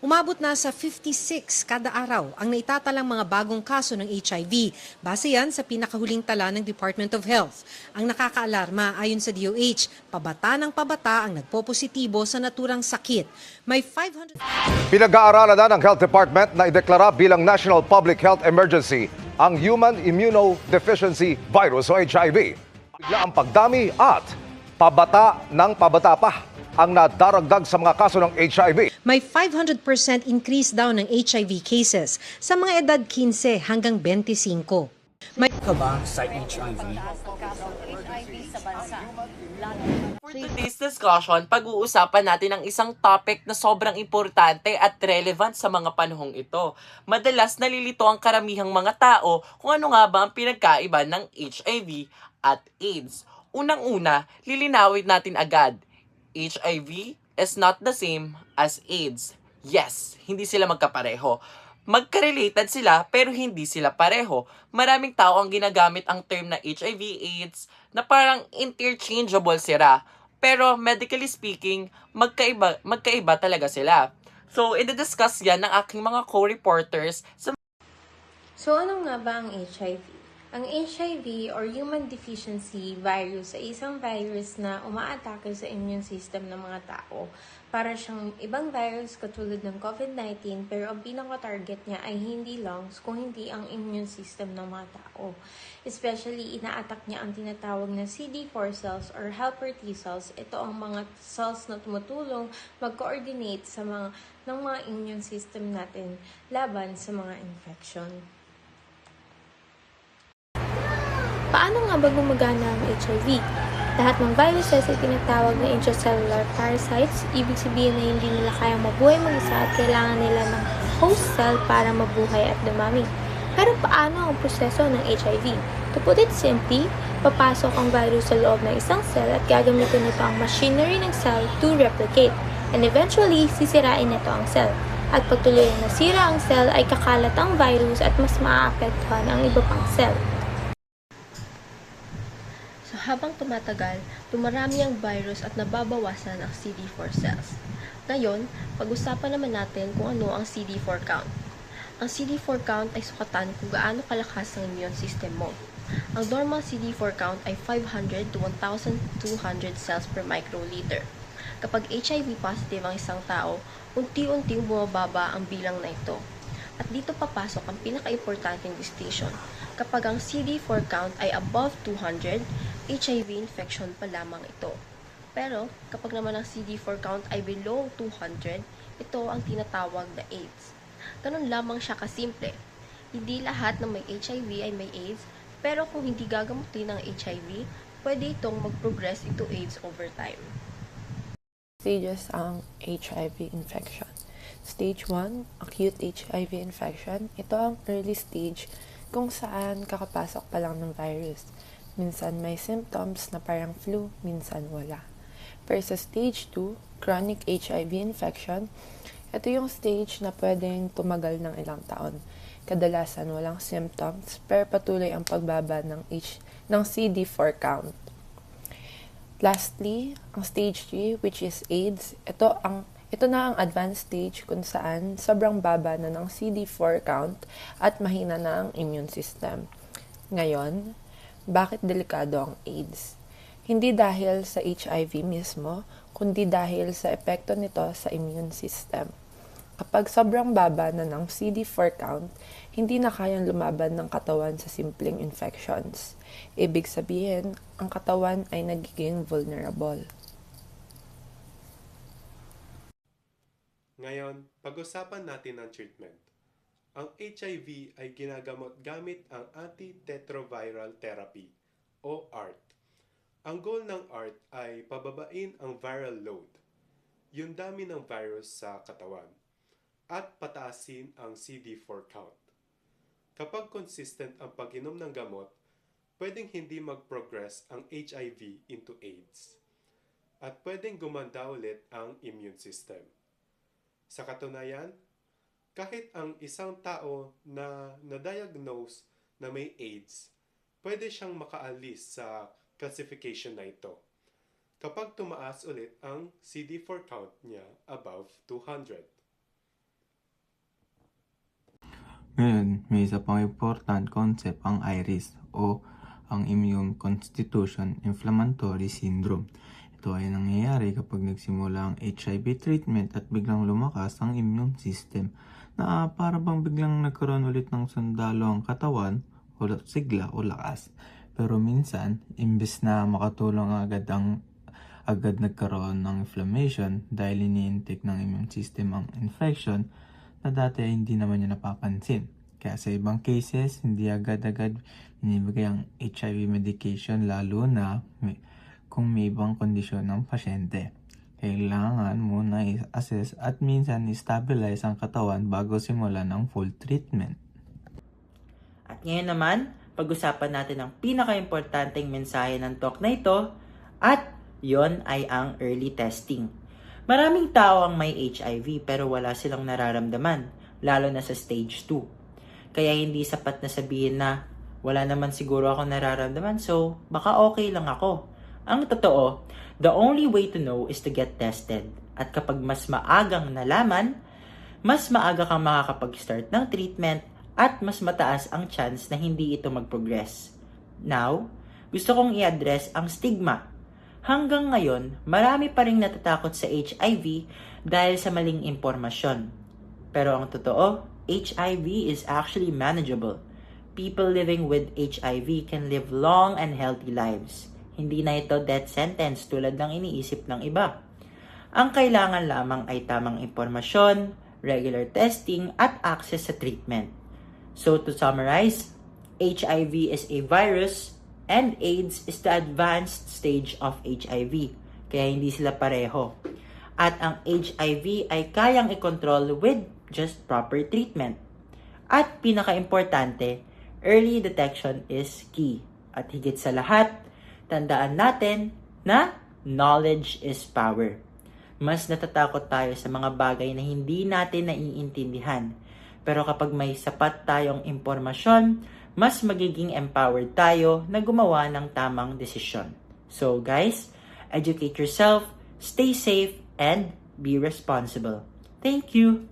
Umabot na sa 56 kada araw ang naitatalang mga bagong kaso ng HIV. Base yan sa pinakahuling tala ng Department of Health. Ang nakakaalarma ayon sa DOH, pabata ng pabata ang nagpopositibo sa naturang sakit. May 500... Pinag-aaralan na ng Health Department na ideklara bilang National Public Health Emergency ang Human Immunodeficiency Virus o HIV. Bigla ang pagdami at pabata ng pabata pa ang nadaragdag sa mga kaso ng HIV. May 500% increase daw ng HIV cases sa mga edad 15 hanggang 25. May ka ba sa HIV? For today's discussion, pag-uusapan natin ang isang topic na sobrang importante at relevant sa mga panahong ito. Madalas nalilito ang karamihang mga tao kung ano nga ba ang pinagkaiba ng HIV at AIDS. Unang-una, lilinawin natin agad. HIV is not the same as AIDS. Yes, hindi sila magkapareho. Magka-related sila pero hindi sila pareho. Maraming tao ang ginagamit ang term na HIV/AIDS na parang interchangeable sila. Pero medically speaking, magkaiba talaga sila. So, i-discuss yan ng aking mga co-reporters sa... So, ano nga ba ang HIV? Ang HIV or Human Deficiency Virus ay isang virus na umaatake sa immune system ng mga tao. Para siyang ibang virus katulad ng COVID-19 pero ang pinaka-target niya ay hindi lungs kung hindi ang immune system ng mga tao. Especially, ina-attack niya ang tinatawag na CD4 cells or helper T cells. Ito ang mga cells na tumutulong mag-coordinate ng mga immune system natin laban sa mga infection. Paano nga ba gumagana ang HIV? Lahat ng viruses ay tinatawag na intracellular parasites, ibig sabihin na hindi nila kayang mabuhay mag-isa at kailangan nila ng host cell para mabuhay at dumami. Pero paano ang proseso ng HIV? To put it simply, papasok ang virus sa loob ng isang cell at gagamitin nito ang machinery ng cell to replicate. And eventually, sisirain nito ang cell. At pag tuluyang nasira ang cell ay kakalat ang virus at mas maaapektuhan ang iba pang cell. Habang tumatagal, dumarami ang virus at nababawasan ang CD4 cells. Ngayon, pag-usapan naman natin kung ano ang CD4 count. Ang CD4 count ay sukatan kung gaano kalakas ang immune system mo. Ang normal CD4 count ay 500 to 1,200 cells per microliter. Kapag HIV positive ang isang tao, unti-unting bumababa ang bilang na ito. At dito papasok ang pinaka-importanting distinction. Kapag ang CD4 count ay above 200, HIV infection pa lamang ito. Pero kapag naman ang CD4 count ay below 200, ito ang tinatawag na AIDS. Ganun lamang siya kasimple. Hindi lahat ng may HIV ay may AIDS, pero kung hindi gagamutin ng HIV, pwede itong mag-progress into AIDS over time. Stages ang HIV infection. Stage 1, acute HIV infection. Ito ang early stage kung saan kakapasok pa lang ng virus. Minsan may symptoms na parang flu, minsan wala. Pero sa stage 2, chronic HIV infection, ito yung stage na pwedeng tumagal ng ilang taon. Kadalasan walang symptoms, pero patuloy ang pagbaba ng CD4 count. Lastly, ang stage 3, which is AIDS, ito na ang advanced stage kung saan sobrang baba na ng CD4 count at mahina na ang immune system. Ngayon, bakit delikado ang AIDS? Hindi dahil sa HIV mismo, kundi dahil sa epekto nito sa immune system. Kapag sobrang baba na ng CD4 count, hindi na kayang lumaban ng katawan sa simpleng infections. Ibig sabihin, ang katawan ay nagiging vulnerable. Ngayon, pag-usapan natin ang treatment. Ang HIV ay ginagamot gamit ang antiretroviral therapy o ART. Ang goal ng ART ay pababain ang viral load, yung dami ng virus sa katawan, at pataasin ang CD4 count. Kapag consistent ang pag-inom ng gamot, pwedeng hindi mag-progress ang HIV into AIDS at pwedeng gumanda ulit ang immune system. Sa katunayan, kahit ang isang tao na na-diagnose na may AIDS, pwede siyang makaalis sa classification na ito kapag tumaas ulit ang CD4 count niya above 200. Ngayon, may isa pang important concept ang IRIS o ang Immune Constitution Inflammatory Syndrome. Ito ay nangyayari kapag nagsimula ang HIV treatment at biglang lumakas ang immune system na para bang biglang nagkaroon ulit ng sundalo ang katawan o sigla o lakas. Pero minsan, imbes na makatulong agad nagkaroon ng inflammation dahil ini-intake ng immune system ang infection na dati ay hindi naman niya napapansin. Kaya sa ibang cases, hindi agad-agad binibigay ang HIV medication lalo na kung may ibang kondisyon ng pasyente. Kailangan muna i-assess at minsan i-stabilize ang katawan bago simulan ang full treatment. At ngayon naman, pag-usapan natin ang pinaka-importanteng mensahe ng talk na ito at yon ay ang early testing. Maraming tao ang may HIV pero wala silang nararamdaman, lalo na sa stage 2. Kaya hindi sapat na sabihin na wala naman siguro ako nararamdaman so baka okay lang ako. Ang totoo, the only way to know is to get tested. At kapag mas maagang nalaman, mas maaga kang makakapag-start ng treatment at mas mataas ang chance na hindi ito mag-progress. Now, gusto kong i-address ang stigma. Hanggang ngayon, marami pa ring natatakot sa HIV dahil sa maling impormasyon. Pero ang totoo, HIV is actually manageable. People living with HIV can live long and healthy lives. Hindi na ito death sentence tulad ng iniisip ng iba. Ang kailangan lamang ay tamang impormasyon, regular testing, at access sa treatment. So to summarize, HIV is a virus and AIDS is the advanced stage of HIV. Kaya hindi sila pareho. At ang HIV ay kayang i-control with just proper treatment. At pinaka-importante, early detection is key. At higit sa lahat, tandaan natin na knowledge is power. Mas natatakot tayo sa mga bagay na hindi natin naiintindihan. Pero kapag may sapat tayong impormasyon, mas magiging empowered tayo na gumawa ng tamang desisyon. So guys, educate yourself, stay safe, and be responsible. Thank you!